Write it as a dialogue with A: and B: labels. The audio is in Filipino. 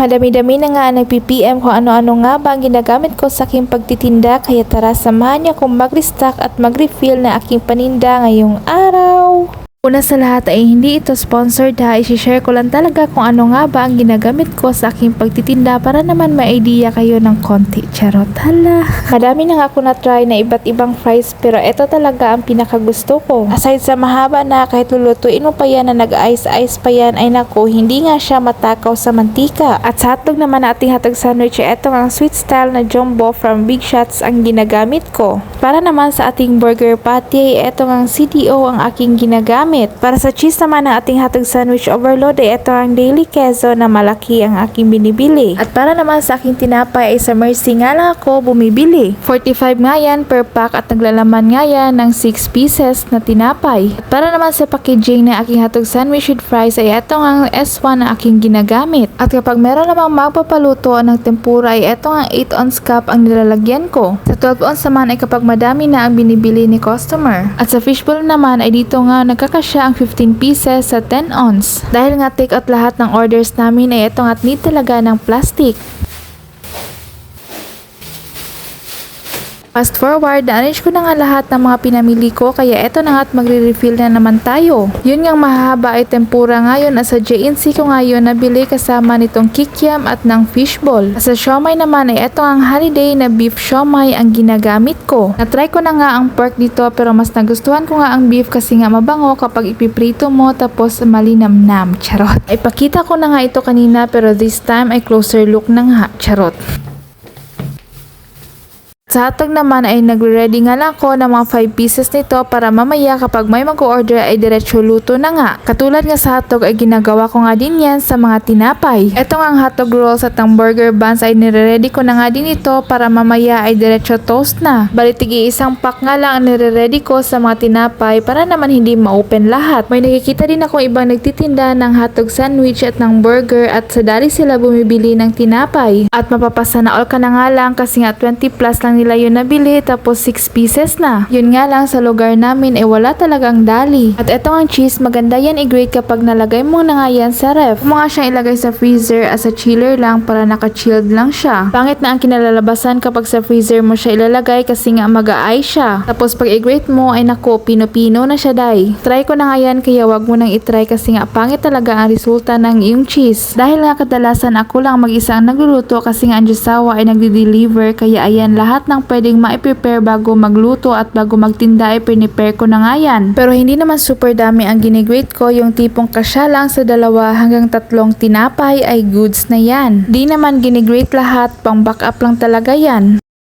A: Madami-dami na nga ang nag-PPM kung ano-ano nga ba ang ginagamit ko sa aking pagtitinda, kaya tara samahan niyo akong mag-restock at mag-refill na aking paninda ngayong araw. Una sa lahat ay hindi ito sponsored ha, i-share ko lang talaga kung ano nga ba ang ginagamit ko sa aking pagtitinda para naman may idea kayo ng konti. Charot, hala. Madami na nga ako na-try na iba't ibang fries pero ito talaga ang pinakagusto ko. Aside sa mahaba na kahit lulutuin mo pa yan na nag-ice-ice pa yan ay naku, hindi nga siya matakaw sa mantika. At sa hotdog naman na ating hotdog sandwich ay ito ang sweet style na jumbo from Big Shots ang ginagamit ko. Para naman sa ating burger patty ay ito ang CDO ang aking ginagamit. Para sa cheese naman ng ating hotdog sandwich overload ay ito ang daily queso na malaki ang aking binibili. At para naman sa aking tinapay ay sa Mercy nga lang ako bumibili. 45 nga yan per pack at naglalaman nga yan ng 6 pieces na tinapay. At para naman sa packaging ng aking hotdog sandwich with fries ay ito ang S1 na aking ginagamit. At kapag meron namang magpapaluto ng tempura ay ito ang 8 ounce cup ang nilalagyan ko. Sa 12 ounce naman ay kapag madami na ang binibili ni customer. At sa fishbowl naman ay dito nga nagkakasya ang 15 pieces sa 10 ounce. Dahil nga take out lahat ng orders namin ay ito nga need talaga ng plastic. Fast forward, na-arrange ko na nga lahat ng mga pinamili ko kaya eto na nga at magre-refill na naman tayo. Yun ngang mahaba ay tempura ngayon at sa JNC ko ngayon nabili kasama nitong kikiam at ng fishball. At sa siomay naman ay eto ang holiday na beef siomay ang ginagamit ko. Na-try ko na nga ang pork dito pero mas nagustuhan ko nga ang beef kasi nga mabango kapag ipiprito mo tapos malinamnam. Charot. Ay pakita ko na nga ito kanina pero this time ay closer look na nga. Charot. Sa hotdog naman ay nagre-ready nga lang ako ng mga 5 pieces nito para mamaya kapag may mag-order ay diretso luto na nga. Katulad nga sa hotdog ay ginagawa ko nga din yan sa mga tinapay. Ito nga ang hotdog rolls at ang burger buns ay nire-ready ko na nga din ito para mamaya ay diretso toast na. Balitigi isang pack nga lang ang nire-ready ko sa mga tinapay para naman hindi ma-open lahat. May nakikita din akong ibang nagtitinda ng hotdog sandwich at ng burger at sa dali sila bumibili ng tinapay. At mapapasana all ka na nga lang kasi nga 20 plus lang nila yun nabili tapos 6 pieces na. Yun nga lang sa lugar namin ay wala talagang dali. At eto ang cheese, maganda yan i-grate kapag nalagay mo na nga yan sa ref. Kung nga siyang ilagay sa freezer as a chiller lang para naka-chilled lang siya. Pangit na ang kinalalabasan kapag sa freezer mo siya ilalagay kasi nga mag-a-ice siya. Tapos pag i-grate mo ay naku, pino-pino na siya day. Try ko na nga yan kaya wag mo nang i-try kasi nga pangit talaga ang resulta ng iyong cheese. Dahil nga kadalasan ako lang mag-isa ang nagluluto kasi nga ang Diyosawa ay nagde-deliver kaya ayan lahat ng pwedeng ma-prepare bago magluto at bago magtinda ay prepare ko na nga yan. Pero hindi naman super dami ang ginigrate ko, yung tipong kasya lang sa 2 hanggang 3 tinapay ay goods na yan. Di naman ginigrate lahat, pang backup lang talaga yan.